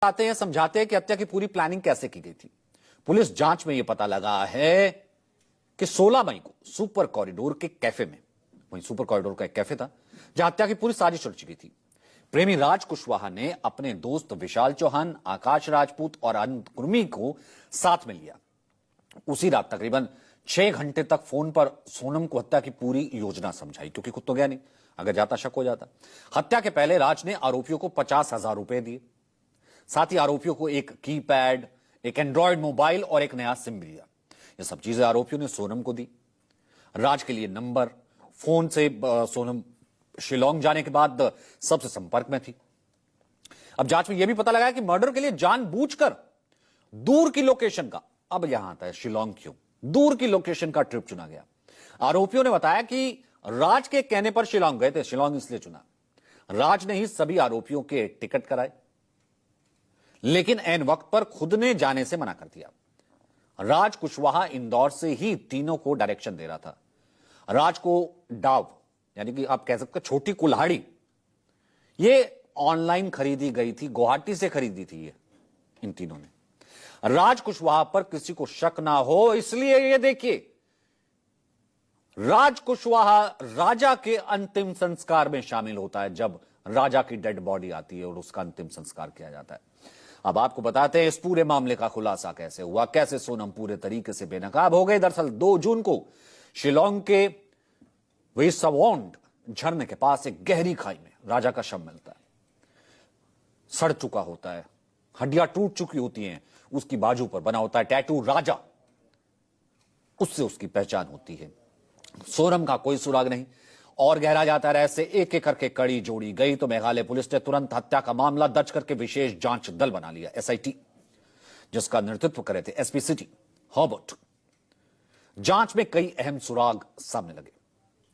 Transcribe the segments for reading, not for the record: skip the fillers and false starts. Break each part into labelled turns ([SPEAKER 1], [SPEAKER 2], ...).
[SPEAKER 1] आते हैं, समझाते हैं कि हत्या की पूरी प्लानिंग कैसे की गई थी। पुलिस जांच में यह पता लगा है कि 16 मई को सुपर कॉरिडोर के कैफे में, वहीं सुपर कॉरिडोर का एक कैफे था जहां हत्या की पूरी साजिश रच गई थी। प्रेमी राज कुशवाहा ने अपने दोस्त विशाल चौहान, आकाश राजपूत और अनंत कुर्मी को साथ में लिया। उसी रात तकरीबन 6 घंटे तक फोन पर सोनम को हत्या की पूरी योजना समझाई, क्योंकि खुद तो गया नहीं, अगर जाता शक हो जाता। हत्या के पहले राज ने आरोपियों को 50,000 रुपए दिए। साथ ही आरोपियों को एक कीपैड, एक एंड्रॉयड मोबाइल और एक नया सिम भी दिया। ये सब चीजें आरोपियों ने सोनम को दी। राज के लिए नंबर, फोन से सोनम शिलोंग जाने के बाद सबसे संपर्क में थी। अब जांच में यह भी पता लगा कि मर्डर के लिए जानबूझकर दूर की लोकेशन का, अब यहां आता है शिलोंग क्यों, दूर की लोकेशन का ट्रिप चुना गया। आरोपियों ने बताया कि राज के कहने पर शिलोंग गए थे। शिलोंग इसलिए चुना, राज ने ही सभी आरोपियों के टिकट कराए, लेकिन ऐन वक्त पर खुद ने जाने से मना कर दिया। राज कुशवाहा इंदौर से ही तीनों को डायरेक्शन दे रहा था। राज को डाव, यानी कि आप कह सकते छोटी कुल्हाड़ी, ये ऑनलाइन खरीदी गई थी, गुवाहाटी से खरीदी थी ये इन तीनों ने। राज कुशवाहा पर किसी को शक ना हो, इसलिए ये देखिए, राज कुशवाहा राजा के अंतिम संस्कार में शामिल होता है जब राजा की डेड बॉडी आती है और उसका अंतिम संस्कार किया जाता है। अब आपको बताते हैं इस पूरे मामले का खुलासा कैसे हुआ, कैसे सोनम पूरे तरीके से बेनकाब हो गई। दरअसल 2 जून को शिलोंग के वेसवॉन्ड झरने के पास एक गहरी खाई में राजा का शव मिलता है। सड़ चुका होता है, हड्डियां टूट चुकी होती हैं, उसकी बाजू पर बना होता है टैटू राजा, उससे उसकी पहचान होती है। सोनम का कोई सुराग नहीं और गहरा जाता है। ऐसे एक एक करके कड़ी जोड़ी गई तो मेघालय पुलिस ने तुरंत हत्या का मामला दर्ज करके विशेष जांच दल बना लिया, SIT, जिसका नेतृत्व करे थे SP सिटी हॉबर्ट। जांच में कई अहम सुराग सामने लगे,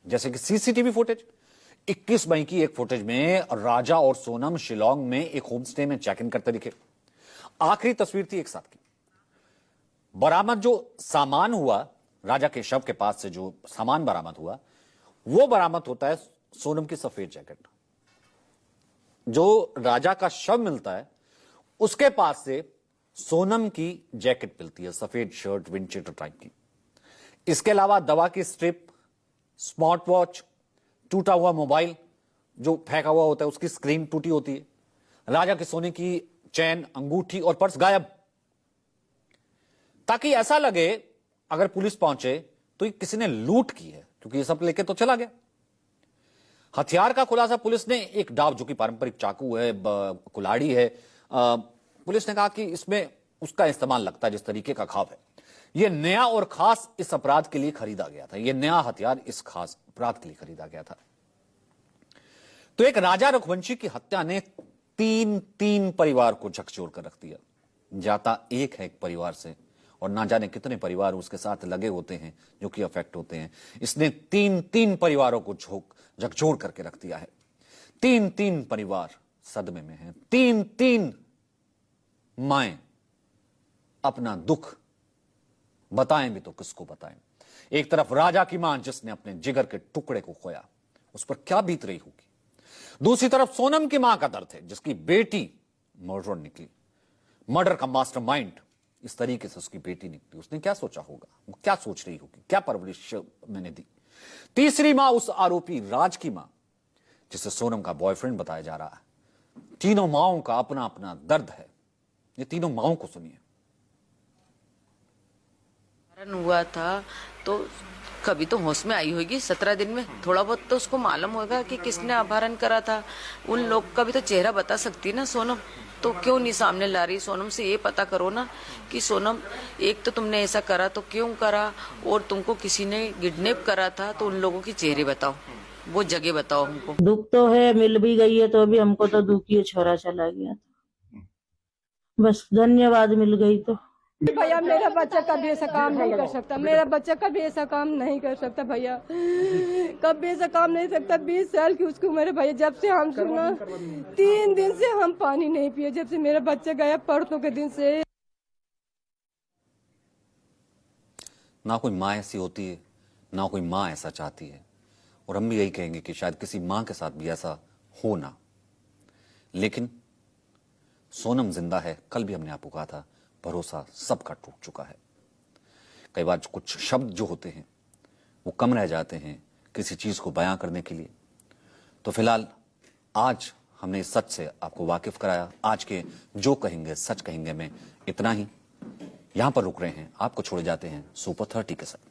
[SPEAKER 1] जैसे कि CCTV फुटेज। 21 मई की एक फुटेज में राजा और सोनम शिलोंग में एक होमस्टे में चेक इन करते दिखे। आखिरी तस्वीर थी एक साथ की। बरामद जो सामान हुआ, राजा के शव के पास से जो सामान बरामद हुआ, वो बरामद होता है सोनम की सफेद जैकेट। जो राजा का शव मिलता है उसके पास से सोनम की जैकेट मिलती है, सफेद शर्ट, विंडशीटर टाइप की। इसके अलावा दवा की स्ट्रिप, स्मार्ट वॉच, टूटा हुआ मोबाइल जो फेंका हुआ होता है, उसकी स्क्रीन टूटी होती है। राजा के सोने की चैन, अंगूठी और पर्स गायब, ताकि ऐसा लगे अगर पुलिस पहुंचे तो ये किसी ने लूट की है, क्योंकि ये सब लेके तो चला गया। हथियार का खुलासा पुलिस ने, एक डाव जो कि पारंपरिक चाकू है, कुल्हाड़ी है, पुलिस ने कहा कि इसमें उसका इस्तेमाल लगता है जिस तरीके का घाव है। यह नया और खास इस अपराध के लिए खरीदा गया था। यह नया हथियार इस खास अपराध के लिए खरीदा गया था। तो एक राजा रघुवंशी की हत्या ने तीन परिवार को झकझोर कर रख दिया। जाता एक है एक परिवार से, और ना जाने कितने परिवार उसके साथ लगे होते हैं जो कि अफेक्ट होते हैं। इसने तीन परिवारों को झकझोर करके रख दिया है। तीन परिवार सदमे में हैं। तीन माएं अपना दुख बताएं भी तो किसको बताएं। एक तरफ राजा की मां जिसने अपने जिगर के टुकड़े को खोया, उस पर क्या बीत रही होगी। दूसरी तरफ सोनम की मां का दर्द है, जिसकी बेटी मर्डर निकली। मर्डर का मास्टरमाइंड इस तरीके से उसकी बेटी निकली। उसने क्या सोचा होगा, वो क्या सोच रही होगी, क्या परवरिश मैंने दी। तीसरी मां उस आरोपी राज की मां, जिसे सोनम का बॉयफ्रेंड बताया जा रहा है। तीनों माओं का अपना अपना दर्द है। ये तीनों माओं को सुनिए।
[SPEAKER 2] हुआ था तो कभी तो होश में आई होगी 17 दिन में, थोड़ा बहुत तो उसको मालूम होगा कि किसने अपहरण करा था। उन लोग का भी तो चेहरा बता सकती ना सोनम, तो क्यों नहीं सामने ला रही। सोनम से ये पता करो ना कि सोनम, एक तो तुमने ऐसा करा तो क्यों करा, और तुमको किसी ने किडनैप करा था तो उन लोगों के चेहरे बताओ, वो जगह बताओ हमको।
[SPEAKER 3] दुख तो है, मिल भी गई है तो अभी हमको तो दुखी छोरा चला गया था। बस धन्यवाद, मिल गई तो।
[SPEAKER 4] भैया मेरा बच्चा कभी ऐसा काम नहीं कर सकता, मेरा बच्चा कभी ऐसा काम नहीं कर सकता भैया, कभी ऐसा काम नहीं सकता। 20 साल की उसकी उम्र है भैया। जब से हम सुना 3 दिन से हम पानी नहीं पिए, जब से मेरा बच्चा गया परसों के दिन से।
[SPEAKER 1] ना कोई माँ ऐसी होती है, ना कोई माँ ऐसा चाहती है, और हम भी यही कहेंगे कि शायद किसी माँ के साथ भी ऐसा हो ना। लेकिन सोनम जिंदा है। कल भी हमने आपको कहा था, भरोसा सबका टूट चुका है। कई बार कुछ शब्द जो होते हैं वो कम रह जाते हैं किसी चीज को बयां करने के लिए। तो फिलहाल आज हमने इस सच से आपको वाकिफ कराया। आज के जो कहेंगे सच कहेंगे में इतना ही। यहां पर रुक रहे हैं, आपको छोड़े जाते हैं सुपर 30 के साथ।